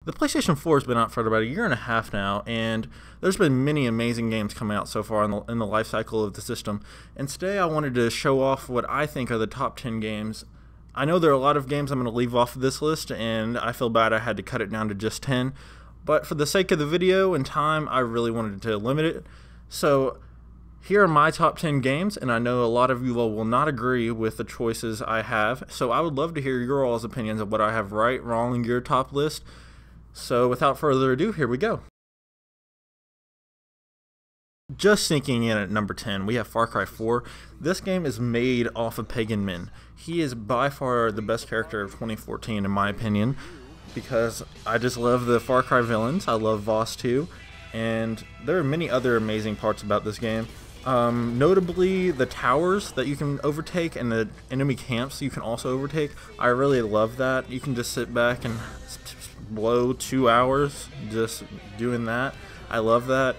The PlayStation 4 has been out for about a year and a half now, and there's been many amazing games coming out so far in the life cycle of the system. And today I wanted to show off what I think are the top 10 games. I know there are a lot of games I'm going to leave off of this list, and I feel bad I had to cut it down to just 10. But for the sake of the video and time, I really wanted to limit it. So here are my top 10 games, and I know a lot of you all will not agree with the choices I have. So I would love to hear your all's opinions of what I have right, wrong in your top list. So without further ado, here we go. Just sneaking in at number 10, we have Far Cry 4. This game is made off of Pagan Min. He is by far the best character of 2014 in my opinion, because I just love the Far Cry villains. I love Voss too, and there are many other amazing parts about this game. Notably the towers that you can overtake and the enemy camps you can also overtake. I really love that. You can just sit back and blow 2 hours just doing that. I love that.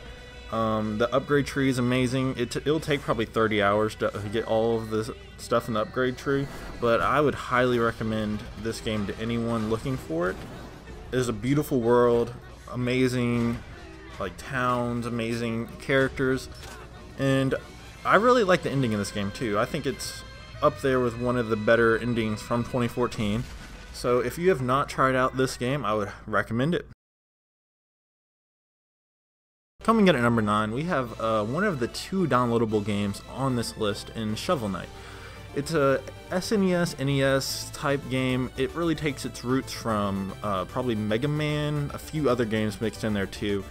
The upgrade tree is amazing. It'll take probably 30 hours to get all of the stuff in the upgrade tree, but I would highly recommend this game to anyone looking for it. It is a beautiful world, amazing like towns, amazing characters, and I really like the ending in this game too. I think it's up there with one of the better endings from 2014. So if you have not tried out this game, I would recommend it. Coming in at number 9, we have one of the 2 downloadable games on this list in Shovel Knight. It's a SNES, NES type game. It really takes its roots from probably Mega Man, a few other games mixed in there too.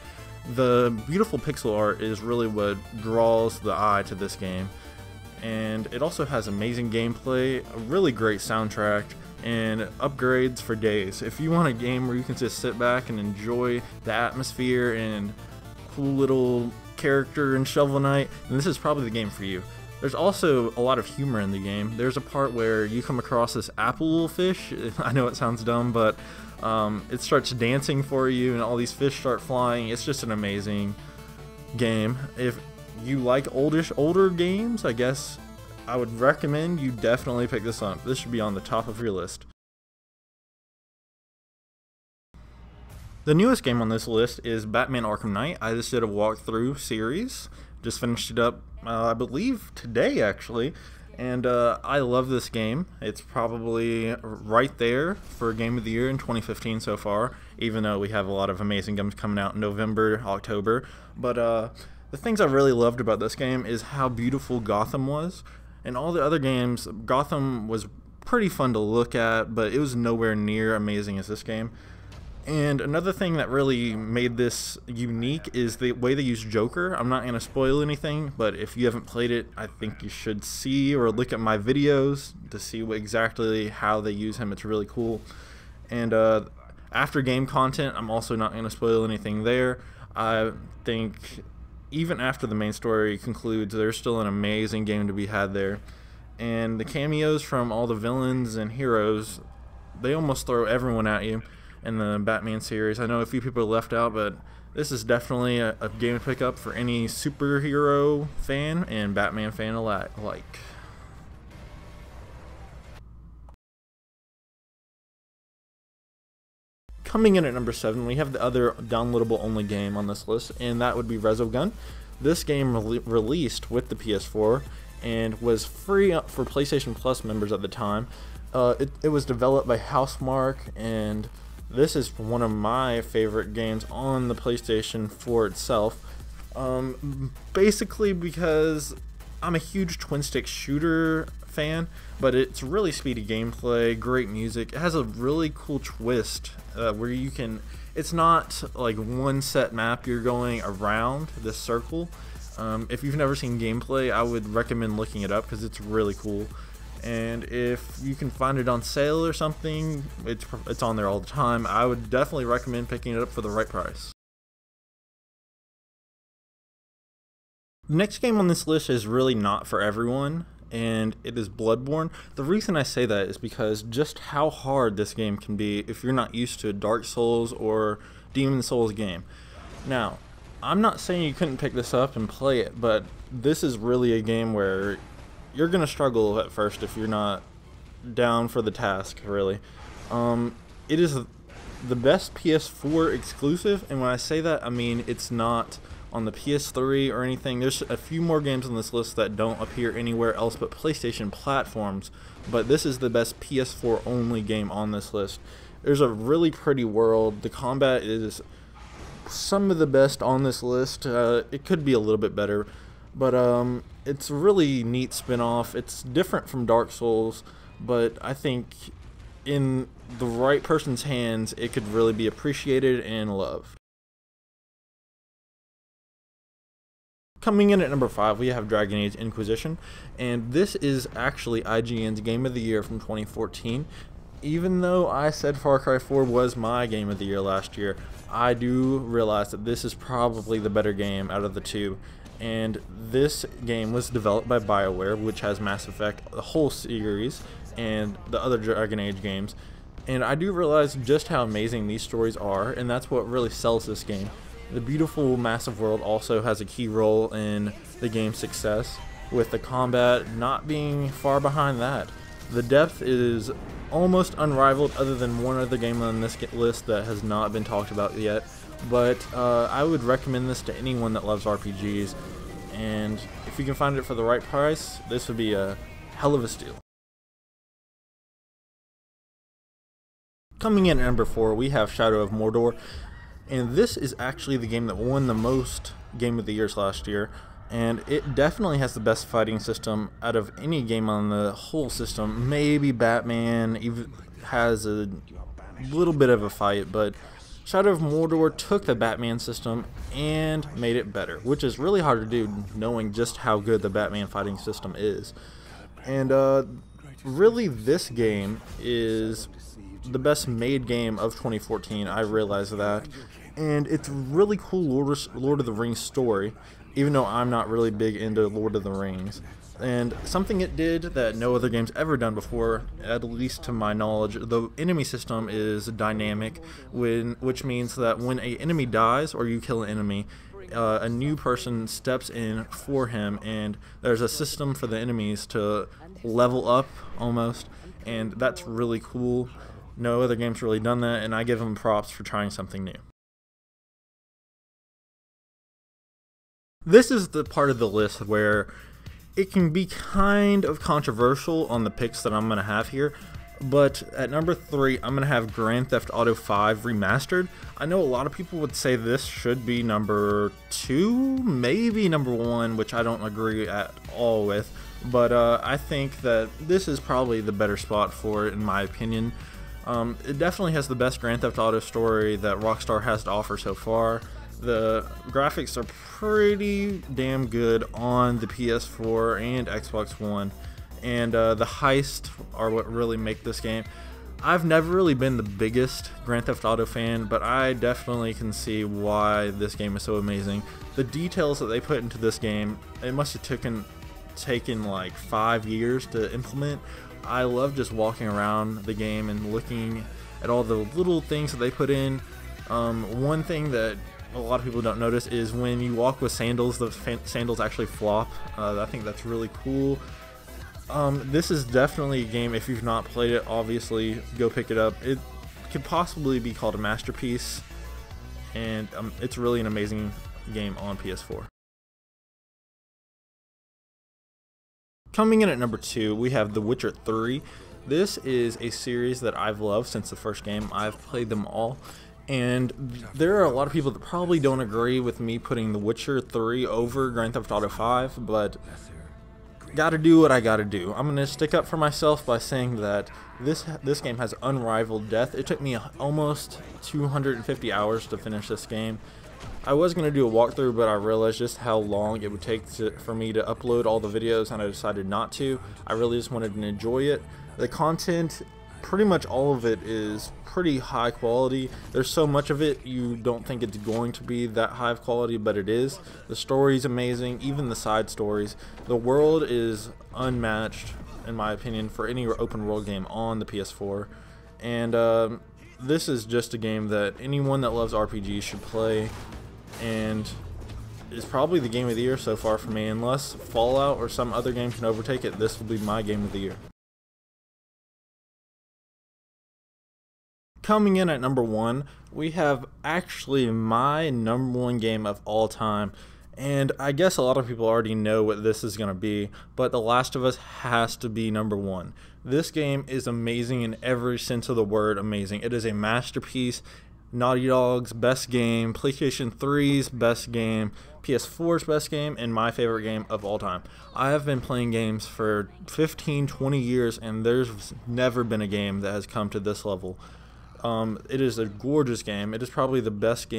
The beautiful pixel art is really what draws the eye to this game. And it also has amazing gameplay, a really great soundtrack, and upgrades for days. If you want a game where you can just sit back and enjoy the atmosphere and cool little character in Shovel Knight, then this is probably the game for you. There's also a lot of humor in the game. There's a part where you come across this apple fish. I know it sounds dumb, but it starts dancing for you and all these fish start flying. It's just an amazing game. If you like older games, I guess I would recommend you definitely pick this up. This should be on the top of your list. The newest game on this list is Batman Arkham Knight. I just did a walkthrough series. Just finished it up, I believe, today actually. And I love this game. It's probably right there for Game of the Year in 2015 so far, even though we have a lot of amazing games coming out in November, October. But the things I really loved about this game is how beautiful Gotham was. In all the other games, Gotham was pretty fun to look at, but it was nowhere near amazing as this game. And another thing that really made this unique is the way they use Joker. I'm not going to spoil anything, but if you haven't played it, I think you should see or look at my videos to see exactly how they use him. It's really cool. And after game content, I'm also not going to spoil anything there. I think even after the main story concludes, there's still an amazing game to be had there. And the cameos from all the villains and heroes, they almost throw everyone at you in the Batman series. I know a few people are left out, but this is definitely a game to pick up for any superhero fan and Batman fan alike. Coming in at number 7, we have the other downloadable only game on this list, and that would be Resogun. This game released with the PS4 and was free for PlayStation Plus members at the time. It was developed by Housemarque, and this is one of my favorite games on the PlayStation 4 itself. Basically because I'm a huge twin-stick shooter fan, but it's really speedy gameplay, great music. It has a really cool twist where you can, it's not like one set map you're going around this circle. If you've never seen gameplay, I would recommend looking it up because it's really cool. And if you can find it on sale or something, it's on there all the time. I would definitely recommend picking it up for the right price. The next game on this list is really not for everyone, and it is Bloodborne. The reason I say that is because just how hard this game can be if you're not used to a Dark Souls or Demon Souls game. Now, I'm not saying you couldn't pick this up and play it, but this is really a game where you're going to struggle at first if you're not down for the task, really. It is the best PS4 exclusive, and when I say that, I mean it's not on the PS3 or anything. There's a few more games on this list that don't appear anywhere else but PlayStation platforms, but this is the best PS4 only game on this list. There's a really pretty world. The combat is some of the best on this list. It could be a little bit better, but it's a really neat spin-off. It's different from Dark Souls, but I think in the right person's hands, it could really be appreciated and loved. Coming in at number 5, we have Dragon Age Inquisition, and this is actually IGN's Game of the Year from 2014. Even though I said Far Cry 4 was my Game of the Year last year, I do realize that this is probably the better game out of the two. And this game was developed by BioWare, which has Mass Effect, the whole series, and the other Dragon Age games. And I do realize just how amazing these stories are, and that's what really sells this game. The beautiful, massive world also has a key role in the game's success, with the combat not being far behind that. The depth is almost unrivaled, other than one other game on this list that has not been talked about yet. But I would recommend this to anyone that loves RPGs, and if you can find it for the right price, this would be a hell of a steal. Coming in at number 4, we have Shadow of Mordor. And this is actually the game that won the most Game of the Years last year, and it definitely has the best fighting system out of any game on the whole system. Maybe Batman even has a little bit of a fight, but Shadow of Mordor took the Batman system and made it better, which is really hard to do knowing just how good the Batman fighting system is. And really, this game is the best made game of 2014, I realize that. And it's really cool Lord of the Rings story, even though I'm not really big into Lord of the Rings. And something it did that no other game's ever done before, at least to my knowledge, the enemy system is dynamic, which means that when an enemy dies or you kill an enemy, a new person steps in for him, and there's a system for the enemies to level up almost, and that's really cool. No other game's really done that, and I give them props for trying something new. This is the part of the list where it can be kind of controversial on the picks that I'm going to have here, but at number 3, I'm going to have Grand Theft Auto 5 Remastered. I know a lot of people would say this should be number 2, maybe number 1, which I don't agree at all with, but I think that this is probably the better spot for it in my opinion. It definitely has the best Grand Theft Auto story that Rockstar has to offer so far. The graphics are pretty damn good on the PS4 and Xbox One, and the heists are what really make this game. I've never really been the biggest Grand Theft Auto fan, but I definitely can see why this game is so amazing. The details that they put into this game, it must have taken like 5 years to implement. I love just walking around the game and looking at all the little things that they put in. One thing that a lot of people don't notice is when you walk with sandals, the sandals actually flop. I think that's really cool. This is definitely a game, if you've not played it, obviously go pick it up. It could possibly be called a masterpiece, and it's really an amazing game on PS4. Coming in at number 2, we have The Witcher 3. This is a series that I've loved since the first game. I've played them all, and there are a lot of people that probably don't agree with me putting The Witcher 3 over Grand Theft Auto 5, but gotta do what I gotta do. I'm gonna stick up for myself by saying that this game has unrivaled depth. It took me almost 250 hours to finish this game. I was going to do a walkthrough, but I realized just how long it would take for me to upload all the videos, and I decided not to. I really just wanted to enjoy it. The content, pretty much all of it is pretty high quality. There's so much of it you don't think it's going to be that high of quality, but it is. The story's amazing, even the side stories. The world is unmatched, in my opinion, for any open world game on the PS4. And this is just a game that anyone that loves RPGs should play, and is probably the game of the year so far for me. Unless Fallout or some other game can overtake it, this will be my game of the year. coming in at number 1, we have actually my number 1 game of all time. And I guess a lot of people already know what this is going to be, but The Last of Us has to be number 1. This game is amazing in every sense of the word amazing. It is a masterpiece. Naughty Dog's best game, PlayStation 3's best game, PS4's best game, and my favorite game of all time. I have been playing games for 15, 20 years, and there's never been a game that has come to this level. It is a gorgeous game. It is probably the best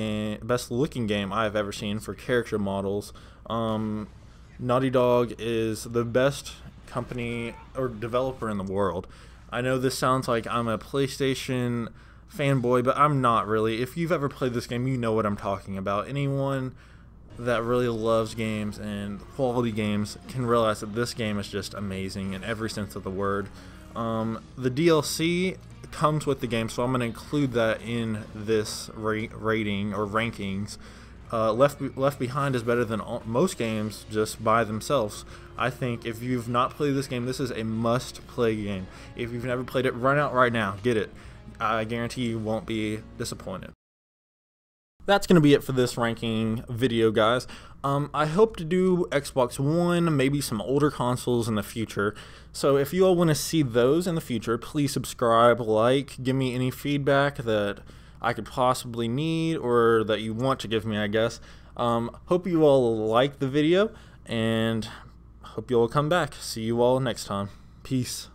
looking game I've ever seen for character models. Naughty Dog is the best company or developer in the world. I know this sounds like I'm a PlayStation fanboy, but I'm not really. If you've ever played this game, you know what I'm talking about. Anyone that really loves games and quality games can realize that this game is just amazing in every sense of the word. The DLC comes with the game, so I'm going to include that in this rating or rankings. Left Behind is better than most games just by themselves. I think if you've not played this game, this is a must-play game. If you've never played it, run out right now, get it. I guarantee you won't be disappointed. That's going to be it for this ranking video, guys. I hope to do Xbox One, maybe some older consoles in the future. So if you all want to see those in the future, please subscribe, like, give me any feedback that I could possibly need or that you want to give me, I guess. Hope you all like the video, and hope you all come back. See you all next time. Peace.